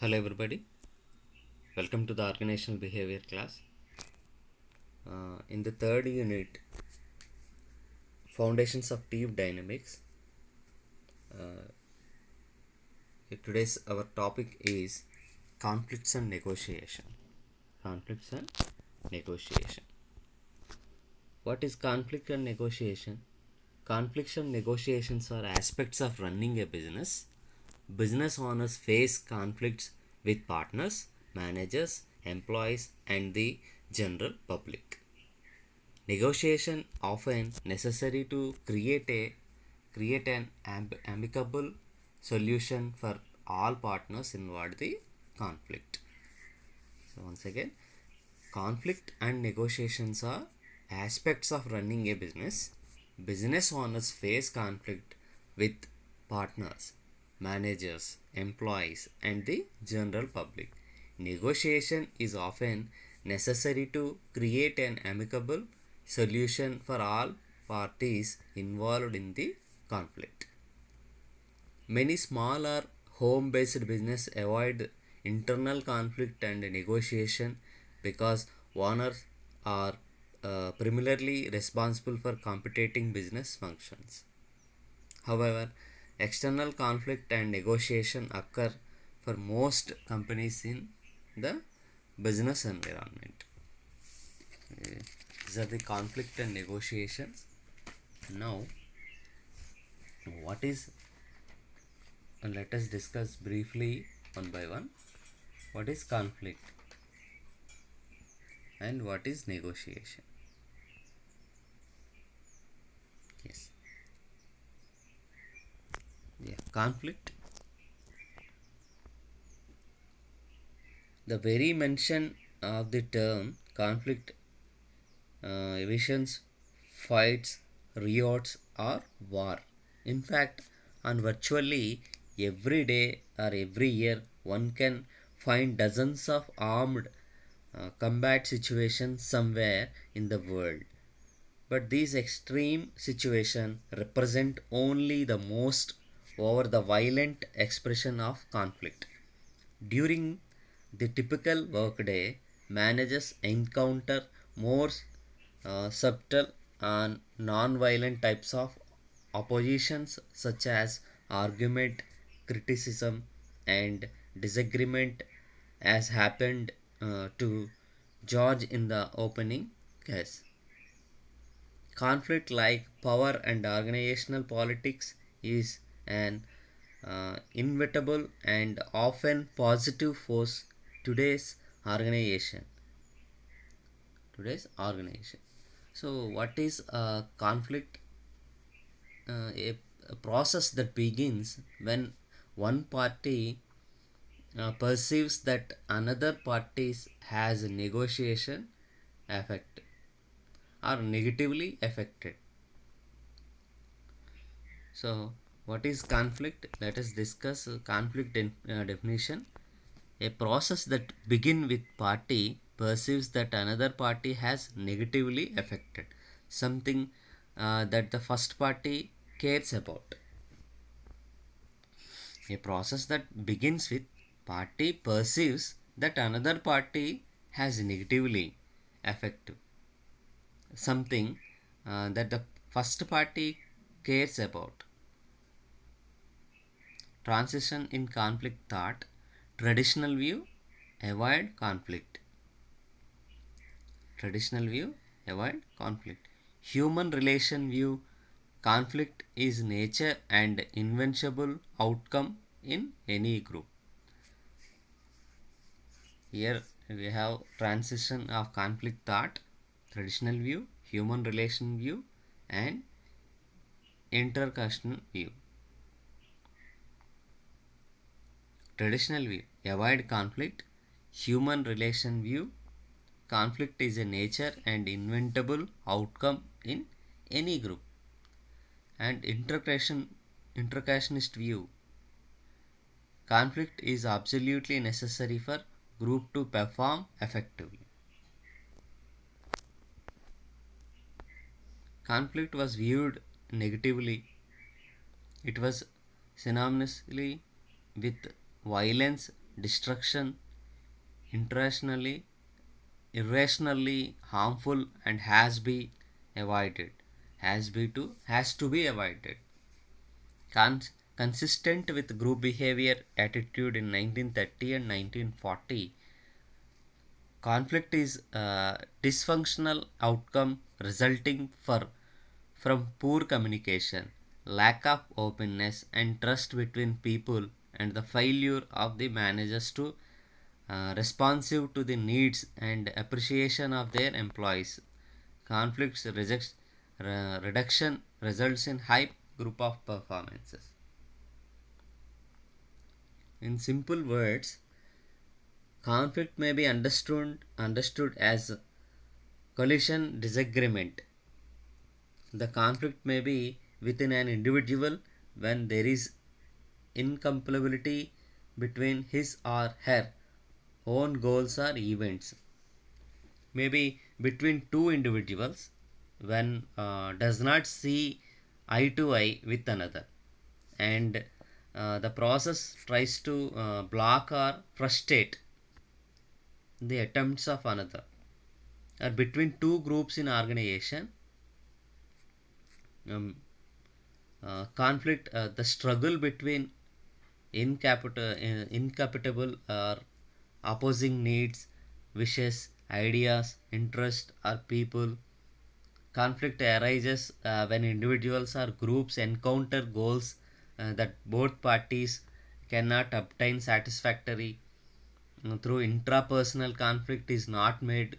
Hello everybody, welcome to the organizational behavior class. In the third unit, Foundations of Team Dynamics, today's our topic is conflicts and negotiation. Conflicts and negotiation. What is conflict and negotiation? Conflicts and negotiations are aspects of running a business. Business owners face conflicts with partners, managers, employees, and the general public. Negotiation often necessary to create an amicable solution for all partners involved the conflict. So once again, conflict and negotiations are aspects of running a business. Business owners face conflict with partners, managers, employees, and the general public. Negotiation is often necessary to create an amicable solution for all parties involved in the conflict. Many small or home based business avoid internal conflict and negotiation because owners are primarily responsible for competing business functions. However, external conflict and negotiation occur for most companies in the business environment. These are the conflict and negotiations. Now, what is let us discuss briefly one by one. What is conflict and what is negotiation? Yes. Yeah. Conflict. The very mention of the term conflict evisions, fights, riots, or war. In fact, on virtually every day or every year, one can find dozens of armed combat situations somewhere in the world. But these extreme situations represent only the most over the violent expression of conflict. During the typical workday, managers encounter more subtle and non-violent types of oppositions such as argument, criticism, and disagreement, as happened to George in the opening case. Conflict like power and organizational politics is an inevitable and often positive force today's organization. Today's organization. So, what is a conflict? A process that begins when one party perceives that another party has negotiation effect or negatively affected. So, what is conflict? Let us discuss conflict definition. A process that begin with party perceives that another party has negatively affected something that the first party cares about. A process that begins with party perceives that another party has negatively affected something that the first party cares about. Transition in conflict thought. Traditional view, avoid conflict. Traditional view, avoid conflict. Human relation view, conflict is nature and invincible outcome in any group. Here we have transition of conflict thought, traditional view, human relation view, and intercussional view. Traditional view, avoid conflict. Human relation view, conflict is a nature and inventable outcome in any group. And intercussionist view, conflict is absolutely necessary for group to perform effectively. Conflict was viewed negatively. It was synonymously with violence, destruction, irrationally, irrationally harmful, and avoided. Has to be avoided. Consistent with group behavior attitude in 1930 and 1940, conflict is a dysfunctional outcome resulting from poor communication, lack of openness and trust between people, and the failure of the managers to responsive to the needs and appreciation of their employees. Reduction results in high group of performances. In simple words, conflict may be understood as collision disagreement. The conflict may be within an individual when there is incompatibility between his or her own goals or events. Maybe between two individuals when does not see eye to eye with another, and the process tries to block or frustrate the attempts of another, or between two groups in organization. um, Conflict, the struggle between incompatible or opposing needs, wishes, ideas, interests, or people. Conflict arises when individuals or groups encounter goals that both parties cannot obtain satisfactory. Through intrapersonal conflict is not made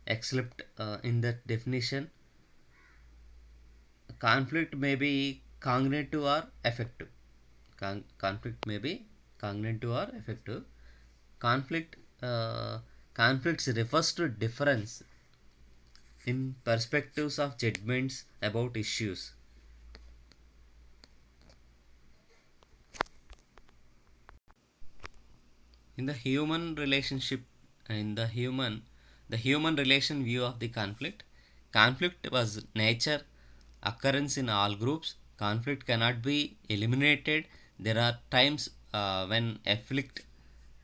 except in that definition. Conflict may be cognitive or affective. Conflict may be cognitive or affective. Conflict conflicts refers to difference in perspectives of judgments about issues. In the human relationship, in the human relation view of the conflict was nature, occurrence in all groups. Conflict cannot be eliminated. There are times when afflict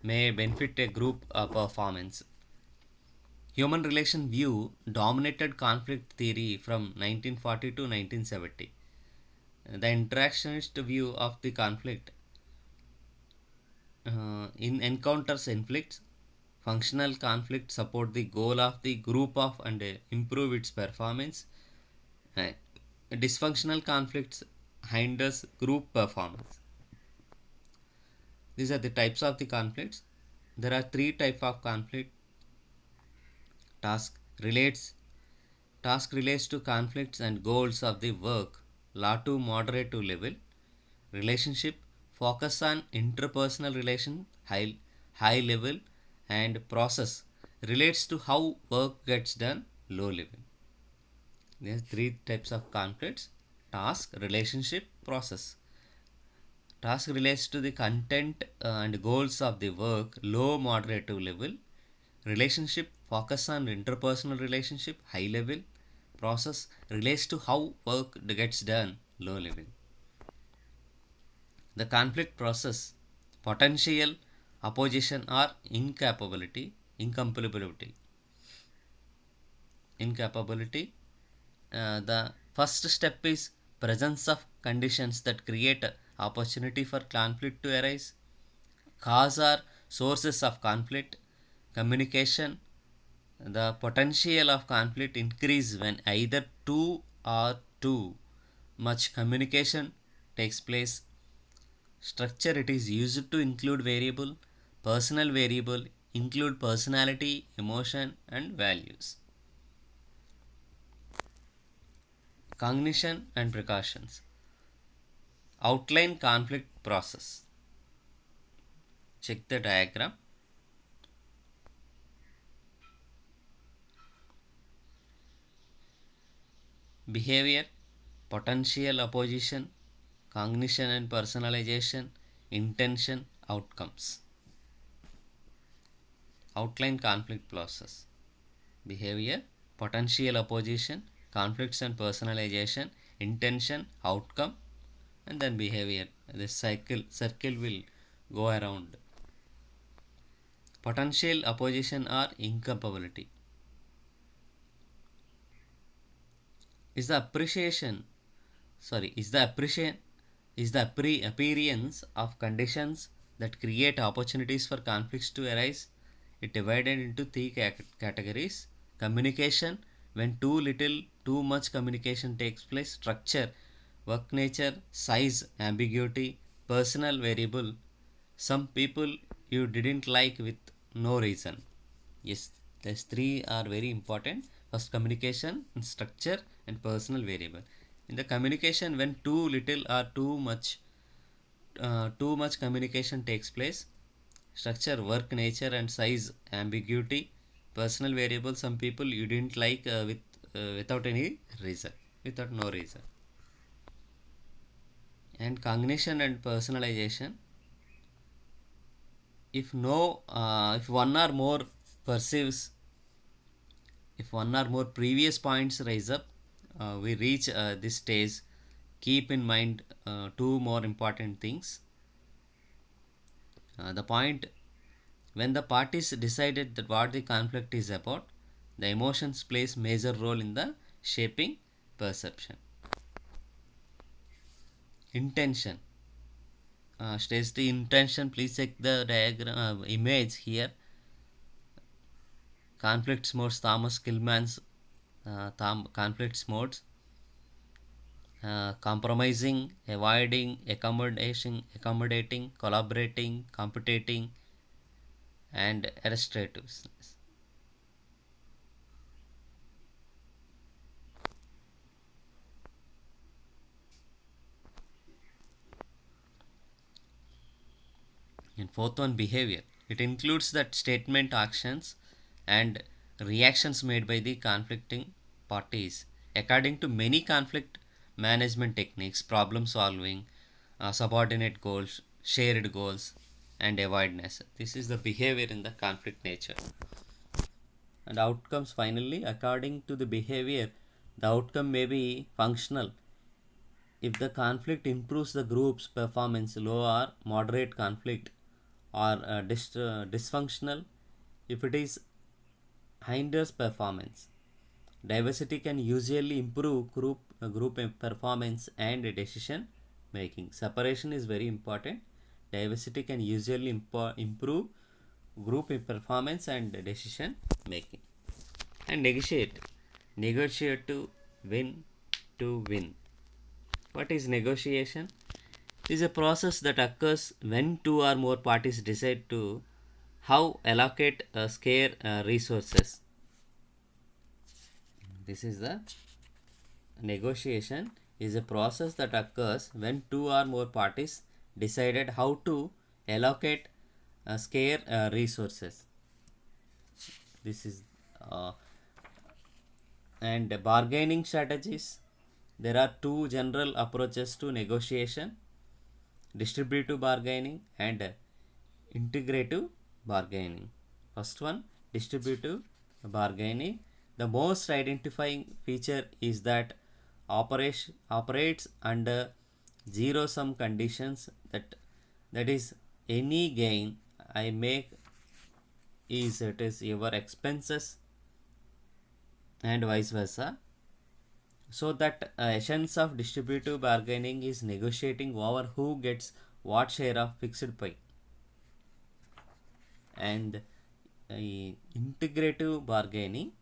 may benefit a group performance. Human relation view dominated conflict theory from 1940 to 1970. The interactionist view of the conflict in encounters inflicts functional conflict support the goal of the group of and improve its performance. Uh, Dysfunctional conflicts hinders group performance. These are the types of the conflicts. There are three types of conflict. Task relates Task relates to conflicts and goals of the work, law to moderate to level. Relationship focus on interpersonal relation, high level, and process relates to how work gets done, low level. There are three types of conflicts: task, relationship, process. Task relates to the content and goals of the work, low moderative level. Relationship focus on interpersonal relationship, high level. Process relates to how work gets done, low level. The conflict process: potential, opposition, or incompatibility. Incapability. The first step is presence of conditions that create opportunity for conflict to arise. Cause or sources of conflict: communication. The potential of conflict increase when either two or too much communication takes place. Structure: it is used to include variable. Personal variable include personality, emotion, and values. Cognition and precautions. Outline conflict process. Check the diagram. Behavior: potential, opposition, cognition and personalization, intention, outcomes. Outline conflict process. Behavior, potential, opposition, conflicts and personalization, intention, outcome, and then behavior. The circle will go around. potential opposition or incompatibility. Is the appreciation sorry is the appearance of conditions that create opportunities for conflicts to arise. It divided into three categories: communication, when too little too much communication takes place; structure, work nature; size, ambiguity; personal variable, some people you didn't like with no reason. Yes, these three are very important. First, communication, structure, and personal variable. In the communication, when too little or too much communication takes place; structure, work nature, and size, ambiguity; personal variable, some people you didn't like without any reason, without no reason. And cognition and personalization. If one or more perceives if one or more previous points rise up, we reach this stage. Keep in mind two more important things. The point when the parties decided that what the conflict is about, the emotions plays major role in the shaping perception. Intention. States the intention. Please check the diagram image here. Conflicts modes. Thomas Killman's conflicts modes. Compromising, avoiding, accommodating, collaborating, competing, and illustratives. And fourth one, behavior. It includes that statement, actions, and reactions made by the conflicting parties. According to many conflict management techniques, problem solving, subordinate goals, shared goals, and avoidance. This is the behavior in the conflict nature. And outcomes, finally, according to the behavior, the outcome may be functional. If the conflict improves the group's performance, low or moderate conflict, or dysfunctional if it is hinders performance. Diversity can usually improve group performance and decision making. Separation is very important. Diversity can usually improve group performance and decision making. And negotiate to win. What is negotiation? It is a process that occurs when two or more parties decide to how allocate scarce resources. This is the negotiation is a process that occurs when two or more parties decided how to allocate scarce resources. This is and bargaining strategies. There are two general approaches to negotiation: distributive bargaining and integrative bargaining. First one, distributive bargaining. The most identifying feature is that operates under zero sum conditions. That is, any gain I make is your expenses and vice versa. So that essence of distributive bargaining is negotiating over who gets what share of fixed pie. And integrative bargaining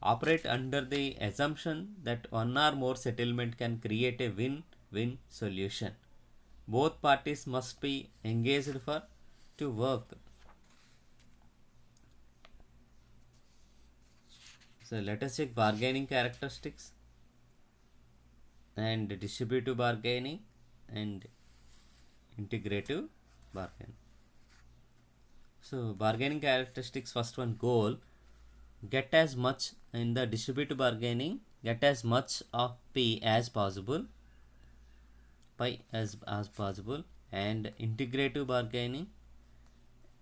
operate under the assumption that one or more settlement can create a win-win solution. Both parties must be engaged for to work. So let us check bargaining characteristics and distributive bargaining and integrative bargaining. So bargaining characteristics, first one, goal: get as much in the distributive bargaining, get as much of P as possible, pi as possible. And integrative bargaining,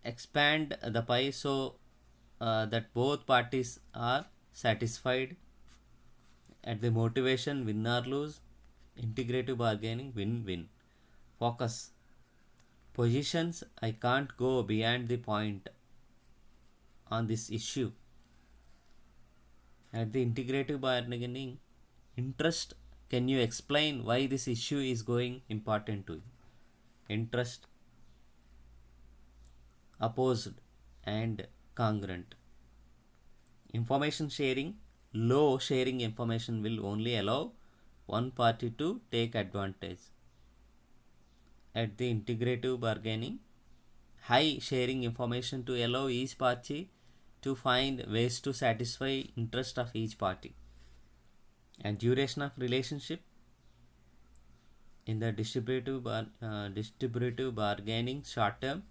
expand the pie so that both parties are satisfied. At the motivation, win or lose. Integrative bargaining, win-win. Focus: positions, I can't go beyond the point. on this issue. At the integrative bargaining interest, can you explain why this issue is going important to you? Interest, opposed and congruent. Information sharing, low sharing information will only allow one party to take advantage. At the integrative bargaining, high sharing information to allow each party to find ways to satisfy interest of each party. And duration of relationship, in the distributive bargaining short term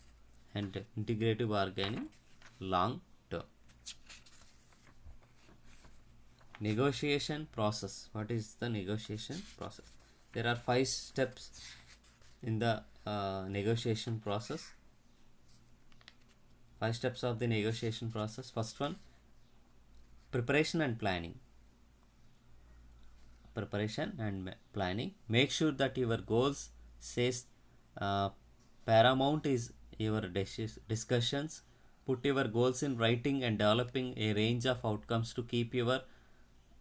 and integrative bargaining long term. Negotiation process. What is the negotiation process? There are 5 steps in the negotiation process. 5 steps of the negotiation process. First one, preparation and planning. Preparation and planning. Make sure that your goals says paramount is your discussions. Put your goals in writing and developing a range of outcomes to keep your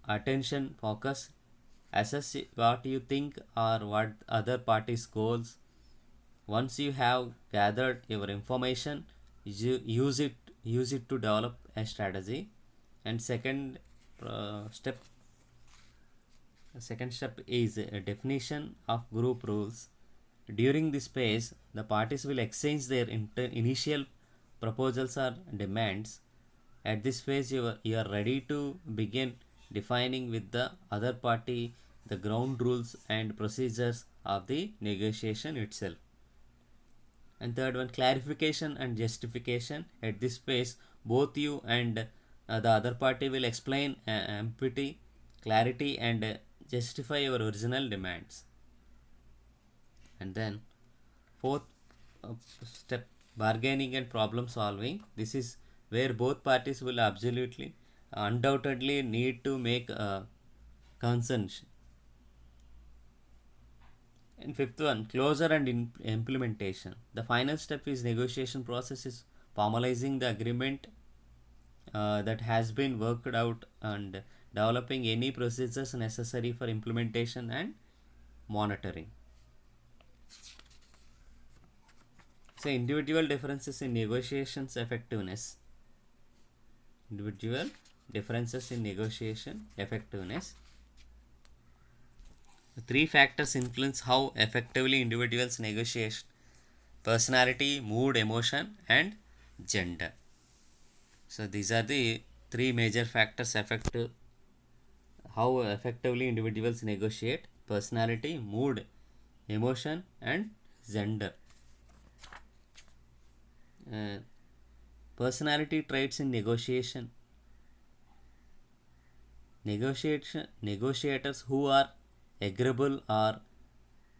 attention focus. Assess what you think are what other parties' goals. Once you have gathered your information, use it to develop a strategy. And second step is a definition of group rules. During this phase, the parties will exchange their initial proposals or demands. At this phase, you are ready to begin defining with the other party the ground rules and procedures of the negotiation itself. And third one, clarification and justification. At this phase, both you and the other party will explain empathy, clarity, and justify your original demands. And then fourth step, bargaining and problem solving. This is where both parties will absolutely undoubtedly need to make consensus. And fifth one, closure and implementation. The final step is negotiation process is formalizing the agreement that has been worked out and developing any procedures necessary for implementation and monitoring. So individual differences in negotiations effectiveness. Individual differences in negotiation effectiveness. 3 factors influence how effectively individuals negotiate: personality, mood, emotion, and gender. So these are the 3 major factors affect how effectively individuals negotiate: personality, mood, emotion, and gender. Personality traits in negotiation. Negotiators who are agreeable or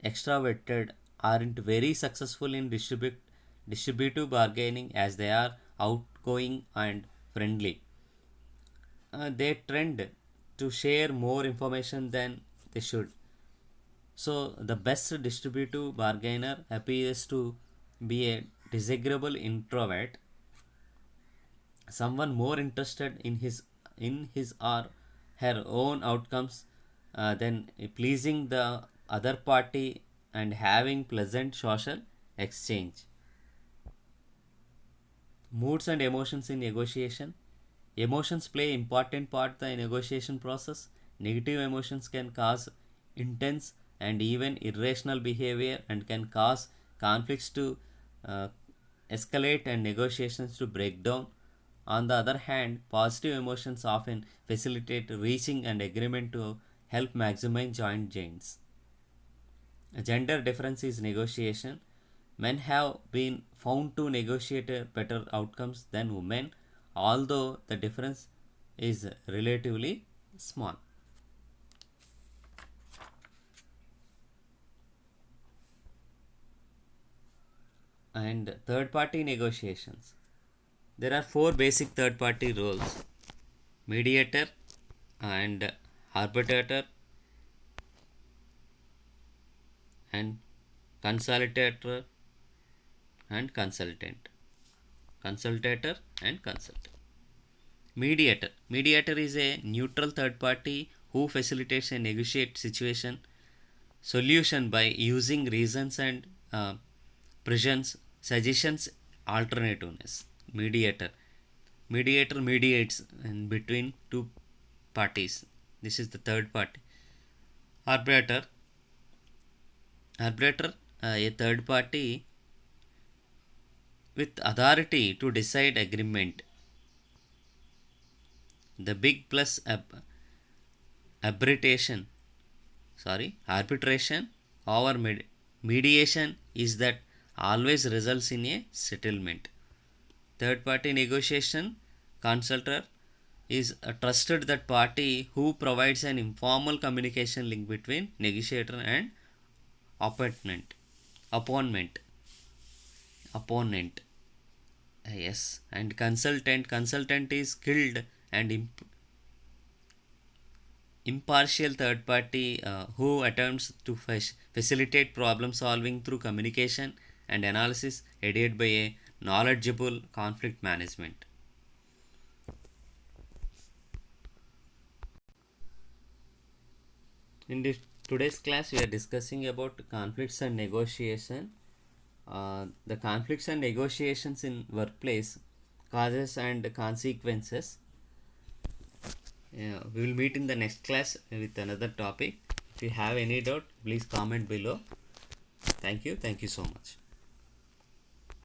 extroverted aren't very successful in distributive bargaining, as they are outgoing and friendly. They tend to share more information than they should. So the best distributive bargainer appears to be a disagreeable introvert, someone more interested in his or her own outcomes than pleasing the other party and having pleasant social exchange. Moods and emotions in negotiation. Emotions play important part in the negotiation process. Negative emotions can cause intense and even irrational behavior and can cause conflicts to uh, escalate and negotiations to break down. On the other hand, positive emotions often facilitate reaching an agreement to help maximize joint gains. A gender difference is negotiation. Men have been found to negotiate better outcomes than women, although the difference is relatively small. And third party negotiations. There are 4 basic third party roles: mediator and arbitrator and consolidator and consultant. Consultator and consultant. Mediator is a neutral third party who facilitates a negotiate situation solution by using reasons and presents suggestions alternativeness. Mediator mediates in between two parties. This is the third party. Arbitrator arbitrator a third party with authority to decide agreement. The big plus arbitration arbitration or mediation is that always results in a settlement. Third party negotiation consultant is a trusted that party who provides an informal communication link between negotiator and opponent opponent opponent. Yes, and consultant is skilled and impartial third party who attempts to facilitate problem solving through communication and analysis aided by a knowledgeable conflict management. In today's class, we are discussing about conflicts and negotiation. The conflicts and negotiations in workplace, causes and consequences. We will meet in the next class with another topic. If you have any doubt, please comment below. Thank you so much.